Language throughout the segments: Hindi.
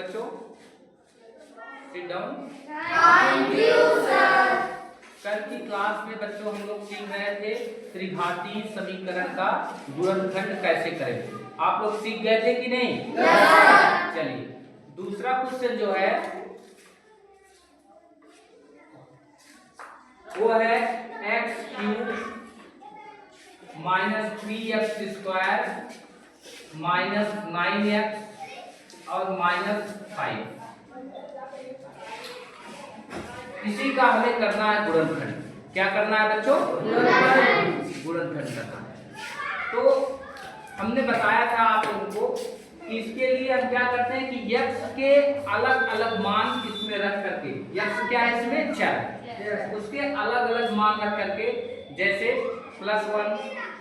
बच्चों? Sit down. Thank you sir. कल की क्लास में बच्चों हम लोग सीख रहे थे त्रिघातीय समीकरण का गुणनखंड कैसे करें। आप लोग सीख गए थे कि नहीं? चलिए दूसरा क्वेश्चन जो है वो है x cube minus 3x² minus 9x और माइनस 5। इसी का हमें करना है गुणनखंड। क्या करना है बच्चों? गुणनखंड करना है। तो हमने बताया था आप लोगों को कि इसके लिए हम क्या करते हैं कि x के अलग अलग मान इसमें रख करके, x क्या है इसमें चर, उसके अलग अलग मान रख करके, जैसे +1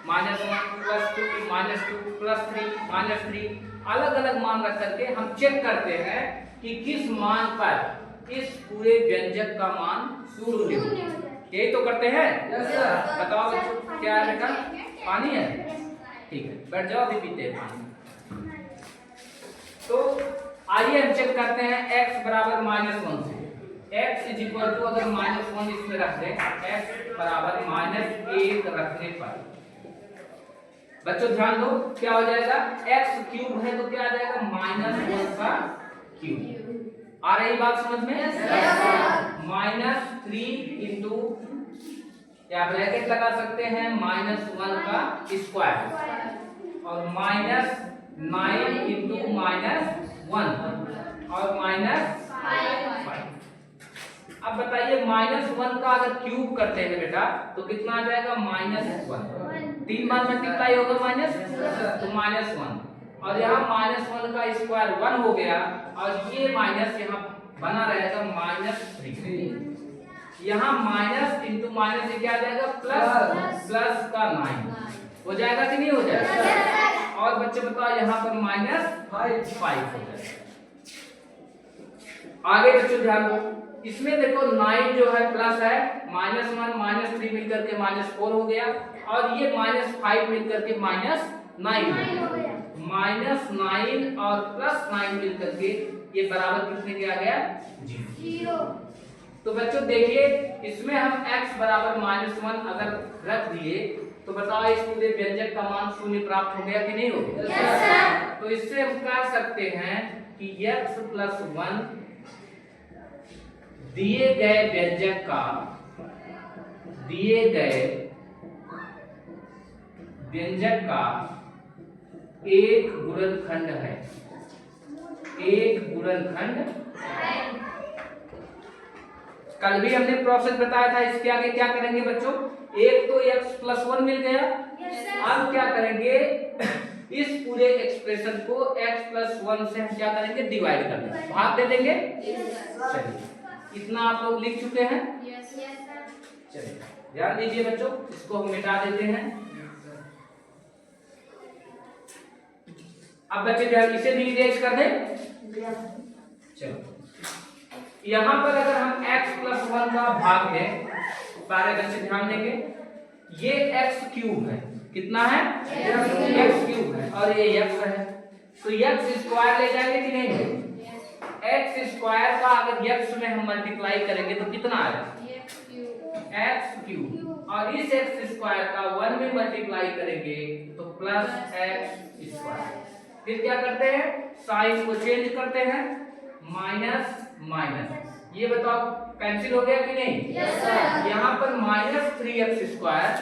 -1 +2 -2 +3 -3 अलग अलग मान रख करके हम चेक करते हैं कि किस मान पर इस पूरे व्यंजक का मान शून्य हो। यही तो करते हैं। बताओ बच्चों क्या है बेटा? पानी है? ठीक है, बैठ जाओ, अभी पीते हैं पानी। तो आइए हम चेक करते हैं x बराबर -1 से। x अगर -1 इसमें रख दें, x बराबर -1 रखने पर बच्चों ध्यान दो क्या हो जाएगा? x क्यूब है तो क्या आ जाएगा? -1 का क्यूब। आ रही बात समझ में? -3 इंटू या ब्रैकेट लगा सकते हैं -1 का स्क्वायर और -9 इंटू -1 और -5। अब बताइए -1 का अगर क्यूब करते हैं बेटा तो कितना आ जाएगा? -1। 3 बार मल्टीप्लाई होगा माइनस तो -1 और यहाँ -1 का स्क्वायर 1 हो गया और ये माइनस यहाँ बना रहेगा -3। यहाँ माइनस इंटू माइनस से क्या आ जाएगा? प्लस का 9 हो जाएगा कि नहीं हो जाएगा? और बच्चे बताओ यहाँ पर -5 हो जाएगा। आगे बच्चों ध्यान दो, इसमें देखो 9 जो है प्लस है, -1 -3 मिलकर के -4 हो गया और ये -5 मिलकर के -9 हो गया। -9 और +9 मिलकर के ये बराबर कितने के आ गया? 0। तो बच्चों देखिए इसमें हम x बराबर -1 अगर रख दिए तो बताओ इस पूरे व्यंजक का मान शून्य प्राप्त हो गया कि नहीं हो गया? तो इससे हम कह सकते हैं कि x + 1 दिए गए व्यंजक का एक गुणनखंड है। कल भी हमने प्रोसेस बताया था। इसके आगे क्या करेंगे बच्चों? एक तो x + 1 मिल गया। अब क्या करेंगे? इस पूरे एक्सप्रेशन को x + 1 से हम क्या करेंगे? डिवाइड कर देंगे, भाग दे देंगे। चलिए इतना आप लोग लिख चुके हैं। चलिए ध्यान दीजिए बच्चों, इसको हम मिटा देते हैं। अब बच्चे ध्यान, इसे भी इरेज कर दें। चलो यहाँ पर अगर हम x + 1 का भाग दें, सारे बच्चे ध्यान देंगे, ये x क्यूब है। कितना है? x क्यूब है और ये x है तो x स्क्वायर ले जाएंगे कि नहीं? x स्क्वायर का अगर x में हम मल्टीप्लाई करेंगे तो कितना आएगा? x क्यूब और इस x स्क्वायर का 1 में मल्टीप्लाई करेंगे तो +x स्क्वायर। फिर क्या करते हैं? साइन को चेंज करते हैं, माइनस माइनस। ये बताओ कैंसिल हो गया कि नहीं? यहाँ पर -3x²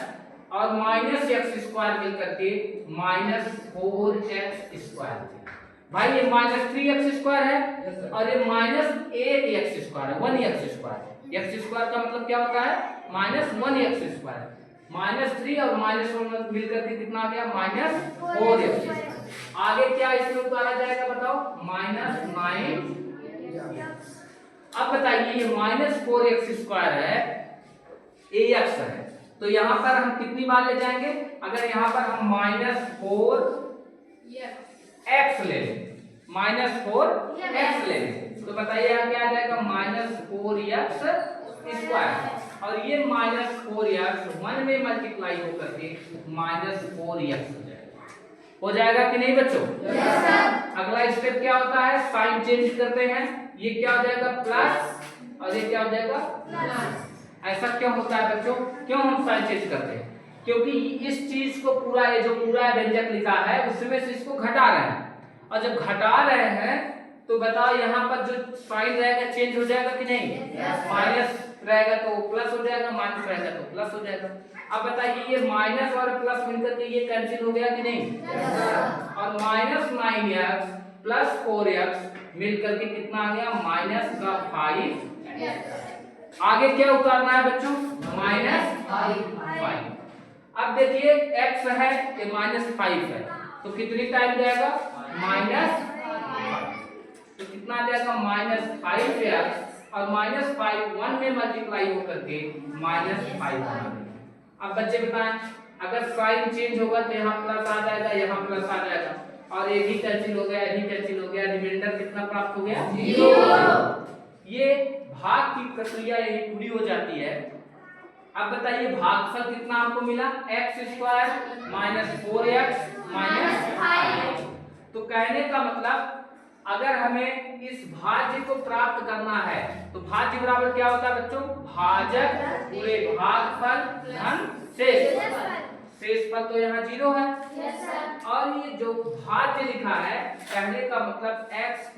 और -x² मिलकर के -4x²। भाई ये -3x² है और ये -8x² है, 1x²। x² का मतलब क्या होता है? -1x²। -3 और -1 मिलकर के कितना आ गया? -4x²। आगे क्या इसमें उतारा जाएगा बताओ? -9। अब बताइए ये -4x² है, ax है, तो यहाँ पर हम कितनी बार ले जाएंगे? अगर यहाँ पर हम -4x ले लें, -4x ले लें तो बताइए यहाँ क्या आ जाएगा? -4x² और ये -4x 1 में मल्टीप्लाई होकर के -4x हो जाएगा। हो जाएगा कि नहीं बच्चों? Yes, sir. अगला स्टेप क्या होता है, साइन चेंज करते हैं, ये क्या हो जाएगा प्लस और ये क्या हो जाएगा Plus. ऐसा क्यों होता है बच्चों, क्यों हम साइन चेंज करते हैं? क्योंकि इस चीज को पूरा ये जो पूरा व्यंजक लिखा है उसमें से इसको घटा रहे हैं, और जब घटा रहे हैं तो बताओ यहाँ पर जो साइन रहेगा चेंज हो जाएगा कि नहीं? Yes. माइनस रहेगा तो प्लस हो जाएगा, माइनस रहेगा तो प्लस हो जाएगा। अब बताइए ये माइनस और प्लस मिलकर के ये कैंसिल हो गया कि नहीं? Yes, sir. और माइनस 9x प्लस 4x मिलकर के कितना आ गया? माइनस का 5। Yes. आगे क्या उतारना है बच्चों? माइनस 5। अब देखिए x है ये -5 है तो कितनी टाइम जाएगा? -5। तो कितना आ जाएगा? -5x और -5 1 में मल्टीप्लाई होकर के -5 बना देगा। अब बच्चे बताएं अगर साइन चेंज होगा तो यहाँ प्लस आ जाएगा, यहाँ प्लस आ जाएगा, और ये भी कैंसिल हो गया, ये भी कैंसिल हो गया, रिमाइंडर कितना प्राप्त हो गया? 0। ये भाग की प्रक्रिया यही पूरी हो जाती है। अब बताइए भागफल कितना आपको मिला? x² - 4x - 5। तो कहने का मतलब अगर हमें इस भाज्य को प्राप्त करना है तो भाज्य बराबर क्या होता है बच्चों? भाजक पूरे भागफल धन शेष। शेषफल तो यहाँ 0 है। Yes, sir. और ये जो भाज्य लिखा है कहने का मतलब x³ -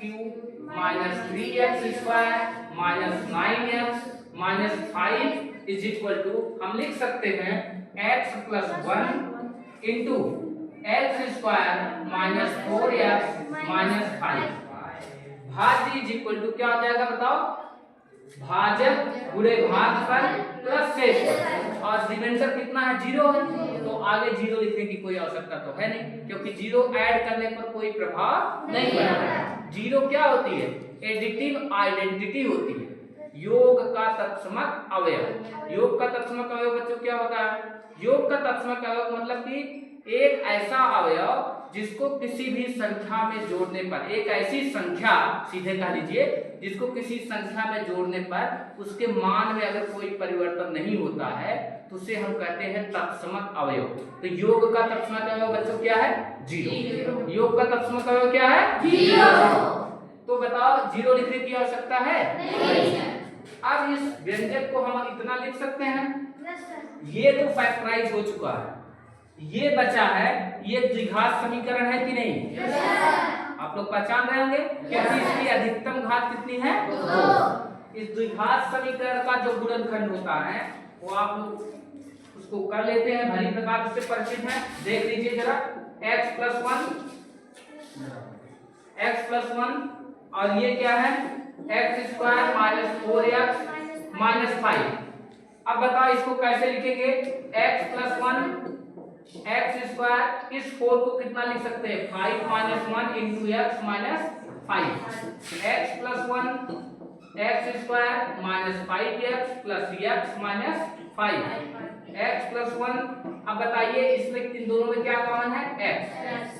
3x² - 9x - 5 is equal to हम लिख सकते हैं x + 1 इंटू x² - 4x - 5। भाज्य इज इक्वल टू क्या हो जाएगा बताओ? भाजक पूरे भागफल प्लस शेष, और रिमाइंडर कितना है? 0 है। तो आगे 0 लिखने की कोई आवश्यकता तो है नहीं, क्योंकि 0 ऐड करने पर कोई प्रभाव नहीं पड़ता। 0 क्या होती है? एडिटिव आइडेंटिटी होती है, योग का तत्समक अवयव। योग का तत्समक अवयव बच्चों क्या होता है? योग का तत्समक अवयव मतलब कि एक ऐसा अवयव जिसको किसी भी संख्या में जोड़ने पर, एक ऐसी संख्या सीधे कह लीजिए जिसको किसी संख्या में जोड़ने पर उसके मान में अगर कोई परिवर्तन नहीं होता है तो उसे हम कहते हैं तत्समक अवयव। तो योग का तत्समक अवयव बच्चों क्या है? 0। योग का तत्समक अवयव क्या है? 0। तो बताओ 0 लिखने की आवश्यकता है? नहीं। अब इस व्यंजक को हम इतना लिख सकते हैं, Yes, sir. ये तो फैक्टराइज हो चुका है, ये बचा है, ये द्विघात समीकरण है कि नहीं? Yes, sir. आप लोग पहचान रहे होंगे क्योंकि इसकी अधिकतम घात कितनी है? 2। इस द्विघात समीकरण का जो गुणनखंड होता है वो आप लोग उसको कर लेते हैं, भली प्रकार से परिचित हैं। देख लीजिए जरा x + 1 और ये क्या है? x² - 4x - 5। अब बताओ इसको कैसे लिखेंगे? x + 1 x², इस 4 को कितना लिख सकते हैं? 5 - 1 × x - 5। x + 1 x² - 5x + x - 5 x + 1। अब बताइए इसमें इन दोनों में क्या कॉमन है? x।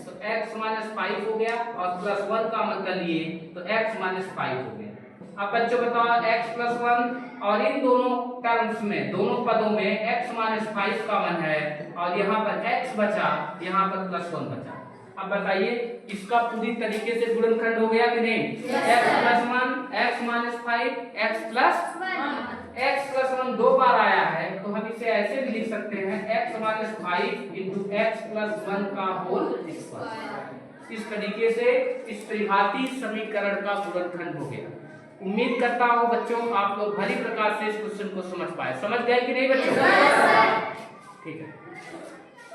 तो x - 5 हो गया और +1 कॉमन कर लिए तो x - 5 हो गया। अब बच्चों बताओ x + 1 और इन दोनों टर्म्स में, दोनों पदों में x - 5 कॉमन है और यहाँ पर x बचा, यहाँ पर +1 बचा। अब बताइए इसका पूरी तरीके से गुणनखंड हो गया कि नहीं? x + 1 x - 5 x + 1 दो बार आया है तो हम इसे ऐसे भी लिख सकते हैं x - 5 × x + 1 का होल स्क्वायर। इस तरीके से इस त्रिघाती समीकरण का गुणनखंड हो गया। उम्मीद करता हूँ बच्चों आप लोग भली प्रकार से इस क्वेश्चन को समझ पाए। समझ गए कि नहीं बच्चों? ठीक है।